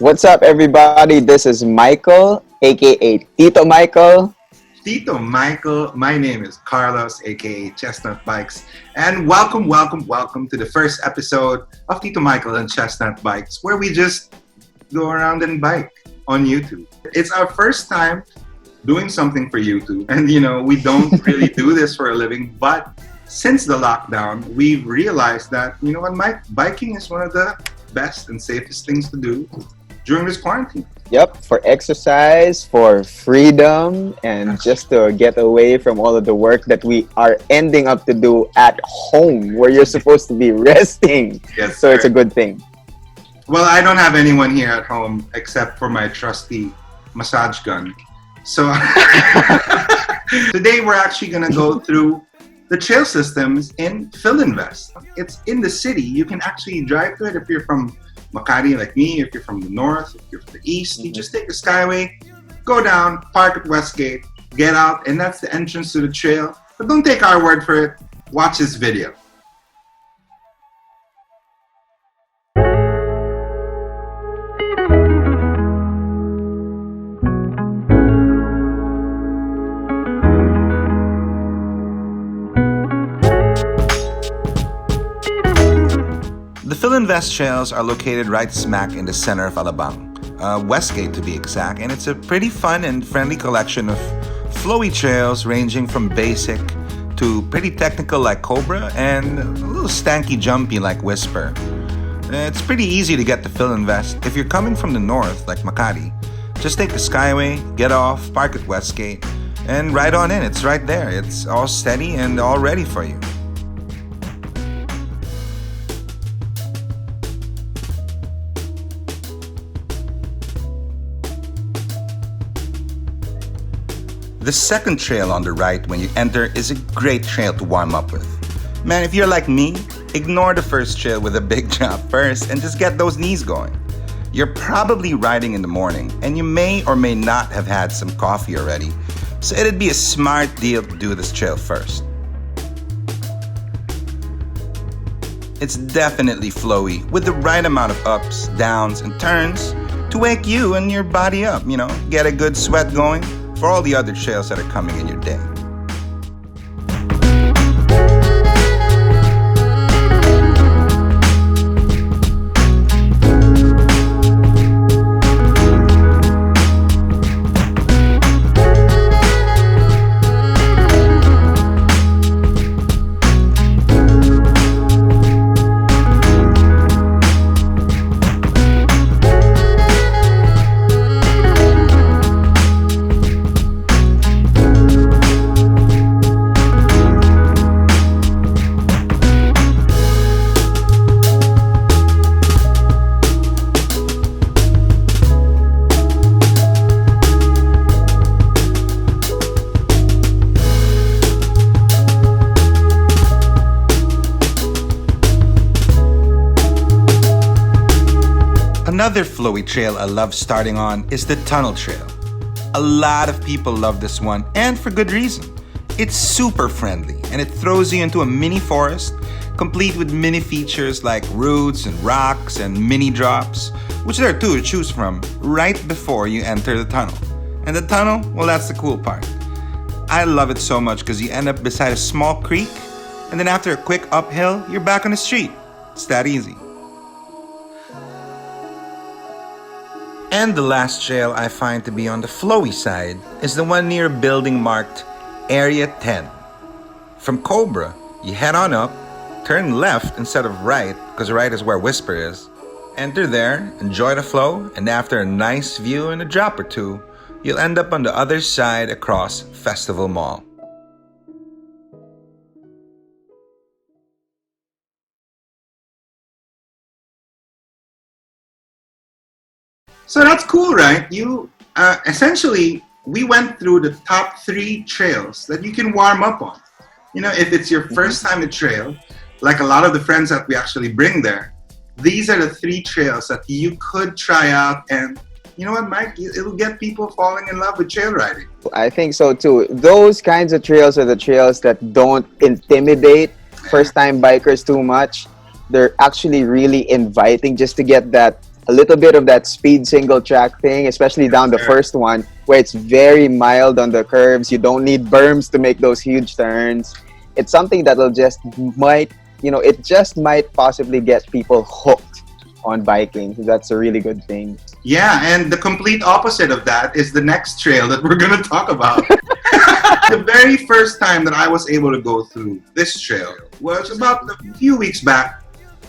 What's up, everybody? This is Michael, aka Tito Michael. Tito Michael, my name is Carlos, aka Chesnut Bikes, and welcome to the first episode of Tito Michael and Chesnut Bikes, where we just go around and bike on YouTube. It's our first time doing something for YouTube, and we don't really do this for a living, but since the lockdown, we've realized that, Mike, biking is one of the best and safest things to do during this quarantine. Yep, for exercise, for freedom, and just to get away from all of the work that we are ending up to do at home, where you're supposed to be resting. Yes, so sir. It's a good thing. Well, I don't have anyone here at home except for my trusty massage gun. So today we're actually going to go through the trail systems in Filinvest. It's in the city. You can actually drive to it if you're from Makati like me, if you're from the north, if you're from the east. You just take the Skyway, go down, park at Westgate, get out, and that's the entrance to the trail. But don't take our word for it. Watch this video. The Filinvest trails are located right smack in the center of Alabang, Westgate to be exact, and it's a pretty fun and friendly collection of flowy trails ranging from basic to pretty technical like Cobra and a little stanky jumpy like Whisper. It's pretty easy to get to Filinvest. If you're coming from the north like Makati, just take the Skyway, get off, park at Westgate, and ride on in. It's right there. It's all steady and all ready for you. The second trail on the right when you enter is a great trail to warm up with. Man, if you're like me, ignore the first trail with a big jump first and just get those knees going. You're probably riding in the morning and you may or may not have had some coffee already, so it'd be a smart deal to do this trail first. It's definitely flowy with the right amount of ups, downs, and turns to wake you and your body up, get a good sweat going for all the other trails that are coming in your day. Another flowy trail I love starting on is the tunnel trail. A lot of people love this one, and for good reason. It's super friendly, and it throws you into a mini forest, complete with mini features like roots and rocks and mini drops, which there are two to choose from, right before you enter the tunnel. And the tunnel, well, that's the cool part. I love it so much because you end up beside a small creek, and then after a quick uphill, you're back on the street. It's that easy. And the last trail I find to be on the flowy side is the one near a building marked Area 10. From Cobra, you head on up, turn left instead of right, because right is where Whisper is. Enter there, enjoy the flow, and after a nice view and a drop or two, you'll end up on the other side across Festival Mall. So that's cool, right? You essentially, we went through the top 3 trails that you can warm up on. If it's your first time at trail, like a lot of the friends that we actually bring there, these are the 3 trails that you could try out, and you know what, Mike? It'll get people falling in love with trail riding. I think so too. Those kinds of trails are the trails that don't intimidate first-time bikers too much. They're actually really inviting just to get that a little bit of that speed single track thing, especially down the first one, where it's very mild on the curves. You don't need berms to make those huge turns. It's something that'll just might, it just might possibly get people hooked on biking. So that's a really good thing. Yeah, and the complete opposite of that is the next trail that we're going to talk about. The very first time that I was able to go through this trail was about a few weeks back,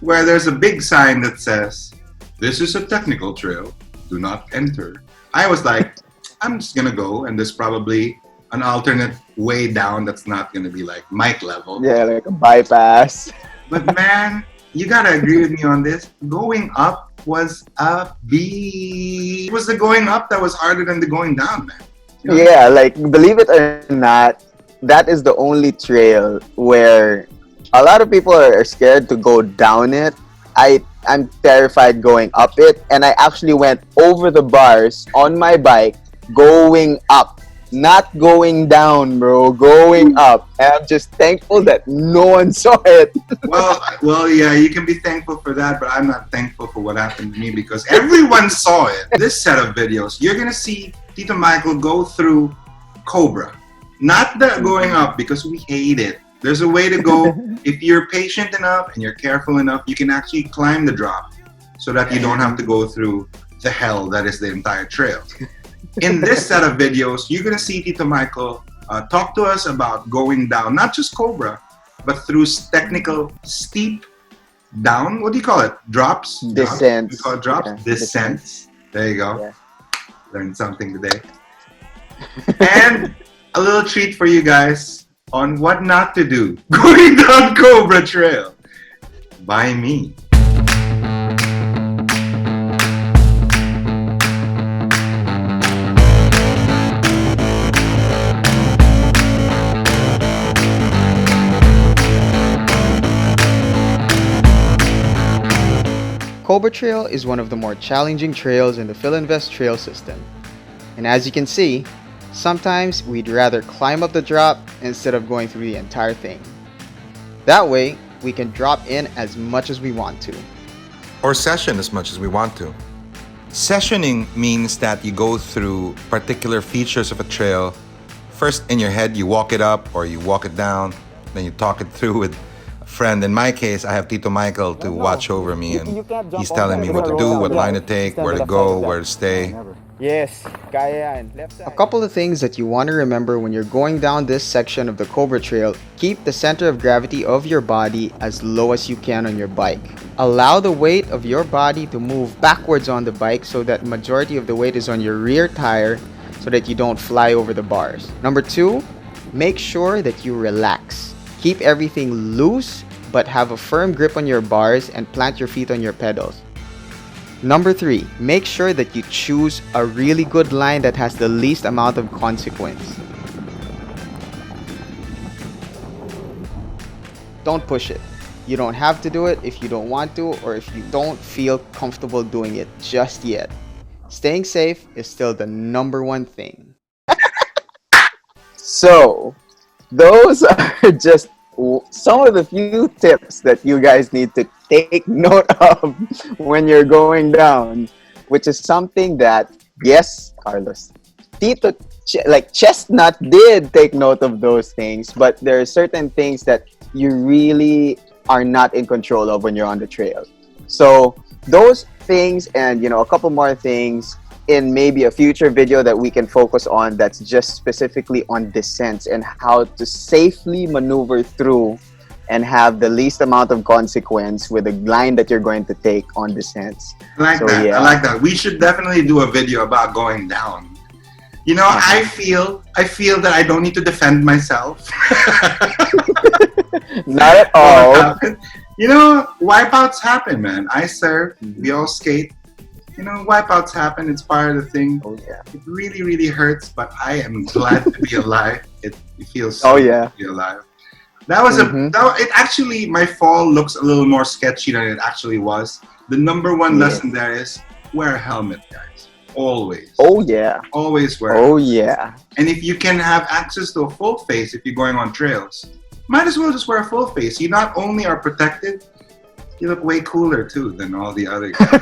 where there's a big sign that says, "This is a technical trail, do not enter." I was like, I'm just gonna go, and there's probably an alternate way down that's not gonna be like mic level. Yeah, like a bypass. But man, you gotta agree with me on this. Going up was a beast. It was the going up that was harder than the going down, man. You know? Yeah, like, believe it or not, that is the only trail where a lot of people are scared to go down it. I'm terrified going up it, and I actually went over the bars on my bike going up, not going down, bro, going up. And I'm just thankful that no one saw it. Well, yeah, you can be thankful for that, but I'm not thankful for what happened to me because everyone saw it. This set of videos, you're gonna see Tito Michael go through Cobra, not the going up because we hate it. There's a way to go. If you're patient enough and you're careful enough, you can actually climb the drop so that you don't have to go through the hell that is the entire trail. In this set of videos, you're going to see Tito Michael talk to us about going down, not just Cobra, but through technical steep down. What do you call it? Drops? Descents. We call it drops? Yeah. Descents. There you go. Yeah. Learned something today. And a little treat for you guys on what not to do going down Cobra Trail by me. Cobra Trail is one of the more challenging trails in the Filinvest trail system. And as you can see, sometimes we'd rather climb up the drop instead of going through the entire thing. That way, we can drop in as much as we want to. Or session as much as we want to. Sessioning means that you go through particular features of a trail. First, in your head, you walk it up or you walk it down, then you talk it through with a friend. In my case, I have Tito Michael to watch over me, and he's telling me what to do, what line to take, where to go, where to stay. Yes, kaya yan. Left A side. couple of things that you want to remember when you're going down this section of the Cobra Trail: keep the center of gravity of your body as low as you can on your bike. Allow the weight of your body to move backwards on the bike so that majority of the weight is on your rear tire so that you don't fly over the bars. Number 2, make sure that you relax. Keep everything loose but have a firm grip on your bars and plant your feet on your pedals. Number 3, make sure that you choose a really good line that has the least amount of consequence. Don't push it. You don't have to do it if you don't want to or if you don't feel comfortable doing it just yet. Staying safe is still the number one thing. So, those are just some of the few tips that you guys need to take note of when you're going down, which is something that, yes, Carlos, Tito, Chestnut did take note of those things, but there are certain things that you really are not in control of when you're on the trail. So those things and, a couple more things in maybe a future video that we can focus on that's just specifically on descents and how to safely maneuver through and have the least amount of consequence with the line that you're going to take on descents. I like that. Yeah. I like that. We should definitely do a video about going down. I feel that I don't need to defend myself. Not at all. Wipeouts happen, man. I surf. We all skate. Wipeouts happen. It's part of the thing. Oh, yeah. It really, really hurts, but I am glad to be alive. It feels so good to be alive. That was it actually, my fall looks a little more sketchy than it actually was. The number one lesson there is wear a helmet, guys. Always. Oh, yeah. Always wear Oh, yeah. And if you can have access to a full face if you're going on trails, might as well just wear a full face. You not only are protected, You look way cooler too than all the other guys.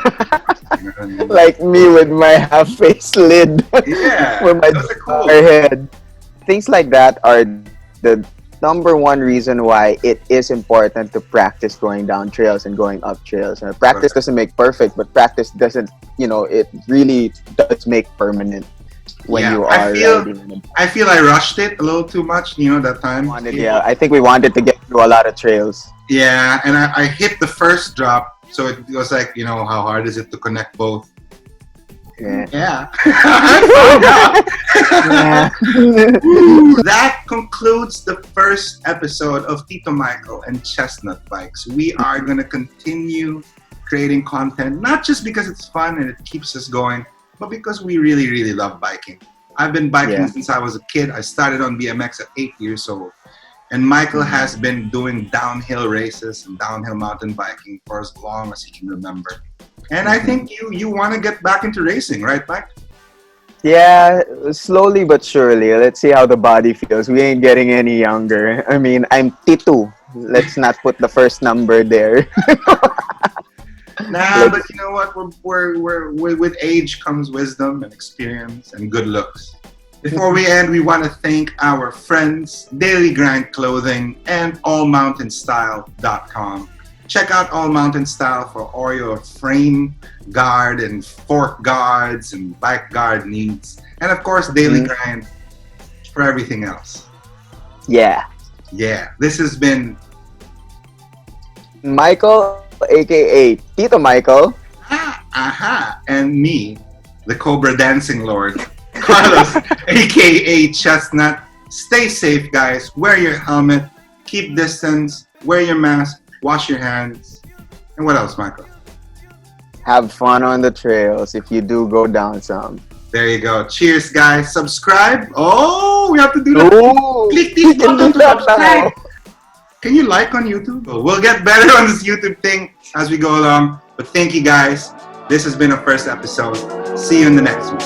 You know what I mean? Like me with my half-face lid. Yeah, with my those are cool. head. Things like that are the number one reason why it is important to practice going down trails and going up trails. Practice doesn't make perfect, but practice doesn't, it really does make permanent when you are riding. I feel I rushed it a little too much, that time. I think we wanted to get through a lot of trails. Yeah, and I hit the first drop, so it was like, how hard is it to connect both? Yeah. That concludes the first episode of Tito Michael and Chesnut Bikes. We are going to continue creating content, not just because it's fun and it keeps us going, but because we really, really love biking. I've been biking since I was a kid. I started on BMX at 8 years old. And Michael has been doing downhill races and downhill mountain biking for as long as he can remember. And I think you want to get back into racing, right, Mike? Yeah, slowly but surely. Let's see how the body feels. We ain't getting any younger. I mean, I'm Tito. Let's not put the first number there. But you know what? We're with age comes wisdom and experience and good looks. Before we end, we want to thank our friends, Daily Grind Clothing and allmountainstyle.com. Check out All Mountain Style for all your frame guard and fork guards and bike guard needs. And of course, Daily Grind for everything else. Yeah. This has been Michael, aka Tito Michael. And me, the Cobra Dancing Lord, Carlos, aka Chesnut. Stay safe, guys. Wear your helmet. Keep distance. Wear your mask. Wash your hands. And what else, Michael? Have fun on the trails if you do go down some. There you go. Cheers, guys. Subscribe. Oh, we have to do that. Oh, click this button to subscribe. Can you like on YouTube? We'll get better on this YouTube thing as we go along. But thank you, guys. This has been our first episode. See you in the next one.